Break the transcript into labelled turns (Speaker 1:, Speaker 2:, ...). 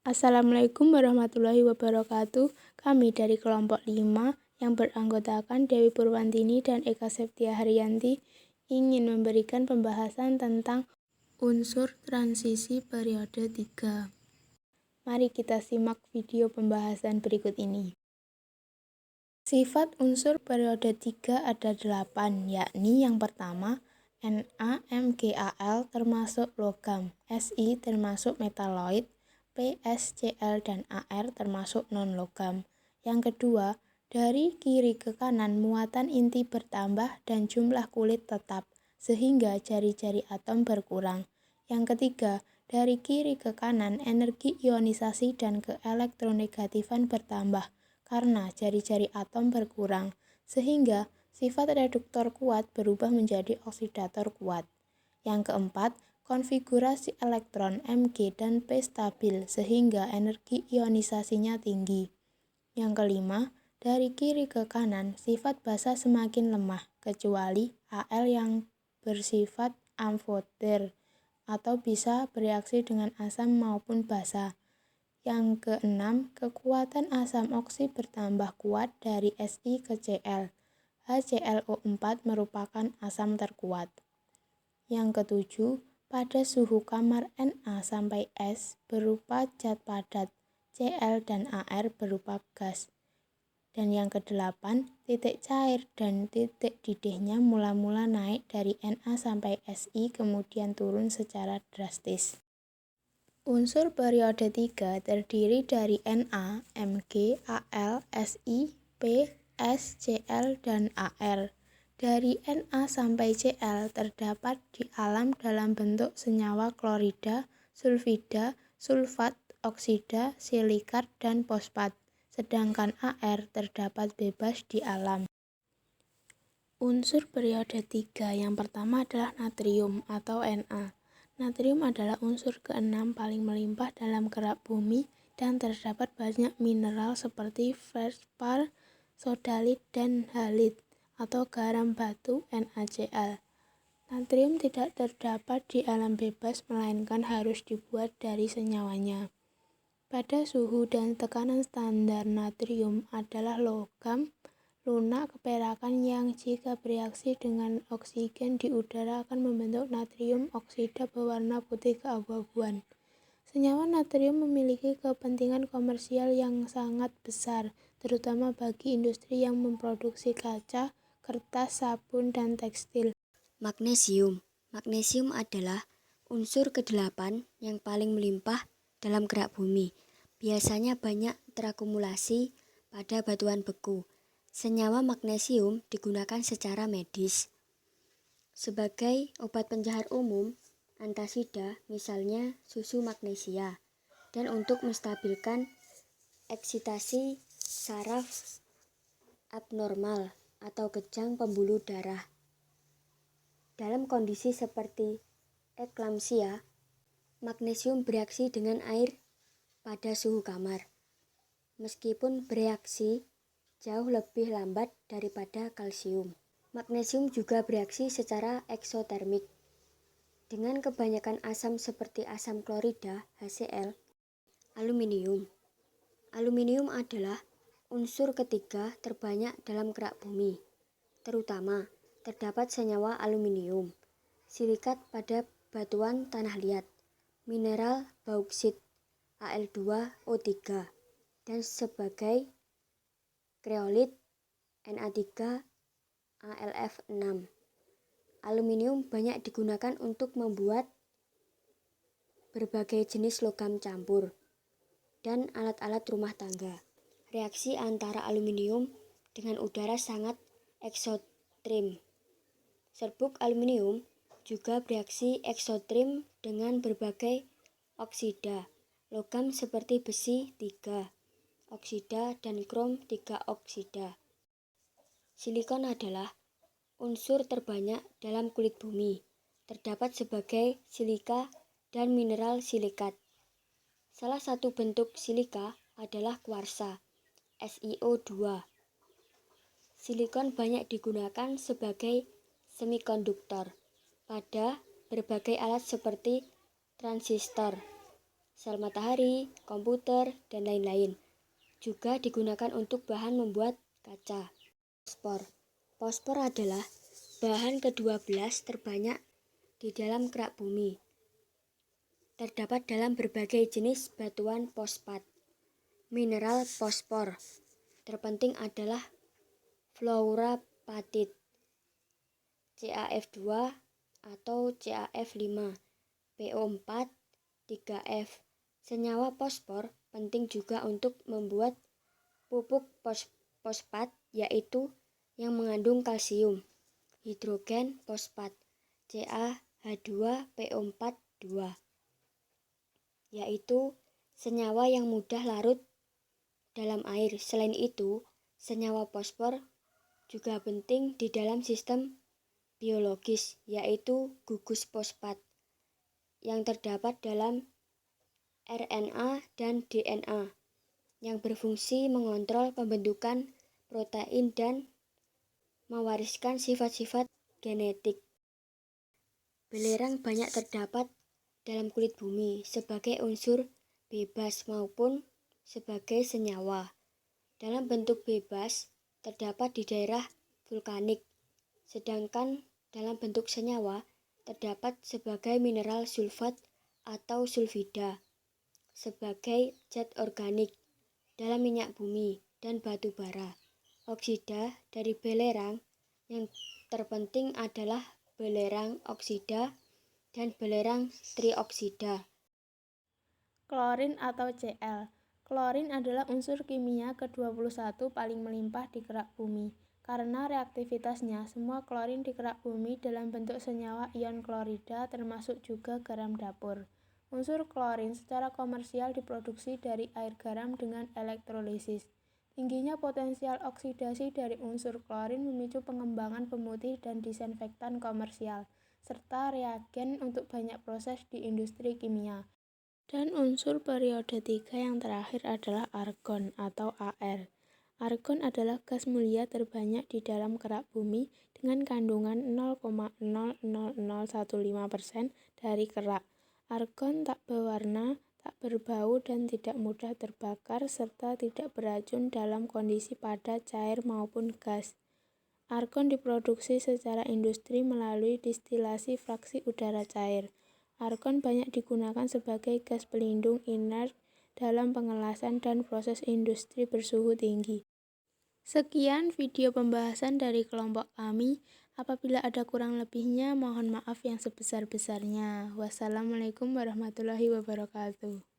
Speaker 1: Assalamualaikum warahmatullahi wabarakatuh. Kami dari kelompok 5 yang beranggotakan Dewi Purwantini dan Eka Septia Haryanti ingin memberikan pembahasan tentang unsur transisi periode 3. Mari kita simak video pembahasan berikut ini. Sifat unsur periode 3 ada 8, yakni yang pertama, NaMgAl termasuk logam, Si termasuk metaloid, Ps, Cl, dan Ar termasuk non-logam. Yang kedua, dari kiri ke kanan muatan inti bertambah dan jumlah kulit tetap, sehingga jari-jari atom berkurang. Yang ketiga, dari kiri ke kanan energi ionisasi dan keelektronegatifan bertambah, karena jari-jari atom berkurang, sehingga sifat reduktor kuat berubah menjadi oksidator kuat. Yang keempat, konfigurasi elektron Mg dan P stabil sehingga energi ionisasinya tinggi. Yang kelima, dari kiri ke kanan sifat basa semakin lemah, kecuali Al yang bersifat amfoter atau bisa bereaksi dengan asam maupun basa. Yang keenam, kekuatan asam oksi bertambah kuat dari Si ke Cl. HClO4 merupakan asam terkuat. Yang ketujuh, pada suhu kamar Na sampai S berupa zat padat, Cl dan Ar berupa gas. Dan yang kedelapan, titik cair dan titik didihnya mula-mula naik dari Na sampai Si kemudian turun secara drastis. Unsur periode 3 terdiri dari Na, Mg, Al, Si, P, S, Cl, dan Ar. Dari Na sampai Cl terdapat di alam dalam bentuk senyawa klorida, sulfida, sulfat, oksida, silikat, dan fosfat. Sedangkan Ar terdapat bebas di alam. Unsur periode 3 yang pertama adalah natrium atau Na. Natrium adalah unsur ke-6 paling melimpah dalam kerak bumi dan terdapat banyak mineral seperti felspar, sodalit, dan halit atau garam batu NaCl. Natrium tidak terdapat di alam bebas melainkan harus dibuat dari senyawanya. Pada suhu dan tekanan standar natrium adalah logam lunak keperakan yang jika bereaksi dengan oksigen di udara akan membentuk natrium oksida berwarna putih keabu-abuan. Senyawa natrium memiliki kepentingan komersial yang sangat besar, terutama bagi industri yang memproduksi kaca, kertas, sabun, dan tekstil.
Speaker 2: Magnesium. Magnesium adalah unsur ke-8 yang paling melimpah dalam kerak bumi. Biasanya banyak terakumulasi pada batuan beku. Senyawa magnesium digunakan secara medis. Sebagai obat pencahar umum, antasida misalnya susu magnesia, dan untuk menstabilkan eksitasi saraf abnormal atau kejang pembuluh darah. Dalam kondisi seperti eklamsia, magnesium bereaksi dengan air pada suhu kamar, meskipun bereaksi jauh lebih lambat daripada kalsium. Magnesium juga bereaksi secara eksotermik dengan kebanyakan asam seperti asam klorida HCl. Aluminium. Aluminium adalah unsur ketiga terbanyak dalam kerak bumi. Terutama terdapat senyawa aluminium, silikat pada batuan tanah liat, mineral bauksit Al2O3, dan sebagai kreolit Na3 AlF6. Aluminium banyak digunakan untuk membuat berbagai jenis logam campur dan alat-alat rumah tangga. Reaksi antara aluminium dengan udara sangat ekstrem. Serbuk aluminium juga bereaksi ekstrem dengan berbagai oksida logam seperti besi 3 oksida dan krom 3 oksida. Silikon adalah unsur terbanyak dalam kulit bumi. Terdapat sebagai silika dan mineral silikat. Salah satu bentuk silika adalah kuarsa, SiO2. Silikon banyak digunakan sebagai semikonduktor pada berbagai alat seperti transistor, sel matahari, komputer, dan lain-lain. Juga digunakan untuk bahan membuat kaca. Fosfor. Fosfor adalah bahan ke-12 terbanyak di dalam kerak bumi. Terdapat dalam berbagai jenis batuan fosfat. Mineral fosfor terpenting adalah fluorapatit, CaF2 atau CaF5, PO4, 3F. Senyawa fosfor penting juga untuk membuat pupuk fosfat, yaitu yang mengandung kalsium. Hidrogen fosfat, CaH2PO4 2, yaitu senyawa yang mudah larut dalam air. Selain itu, senyawa fosfor juga penting di dalam sistem biologis, yaitu gugus fosfat yang terdapat dalam RNA dan DNA yang berfungsi mengontrol pembentukan protein dan mewariskan sifat-sifat genetik. Belerang banyak terdapat dalam kulit bumi sebagai unsur bebas maupun sebagai senyawa. Dalam bentuk bebas terdapat di daerah vulkanik, sedangkan dalam bentuk senyawa terdapat sebagai mineral sulfat atau sulfida, sebagai zat organik dalam minyak bumi dan batu bara. Oksida dari belerang yang terpenting adalah belerang oksida dan belerang trioksida.
Speaker 1: Klorin atau Cl. Klorin adalah unsur kimia ke-21 paling melimpah di kerak bumi. Karena reaktivitasnya, semua klorin di kerak bumi dalam bentuk senyawa ion klorida termasuk juga garam dapur. Unsur klorin secara komersial diproduksi dari air garam dengan elektrolisis. Tingginya potensial oksidasi dari unsur klorin memicu pengembangan pemutih dan disinfektan komersial, serta reagen untuk banyak proses di industri kimia. Dan unsur periode 3 yang terakhir adalah argon atau Ar. Argon adalah gas mulia terbanyak di dalam kerak bumi dengan kandungan 0,00015% dari kerak. Argon tak berwarna, tak berbau, dan tidak mudah terbakar, serta tidak beracun dalam kondisi padat, cair, maupun gas. Argon diproduksi secara industri melalui distilasi fraksi udara cair. Argon banyak digunakan sebagai gas pelindung inert dalam pengelasan dan proses industri bersuhu tinggi. Sekian video pembahasan dari kelompok kami. Apabila ada kurang lebihnya, mohon maaf yang sebesar-besarnya. Wassalamualaikum warahmatullahi wabarakatuh.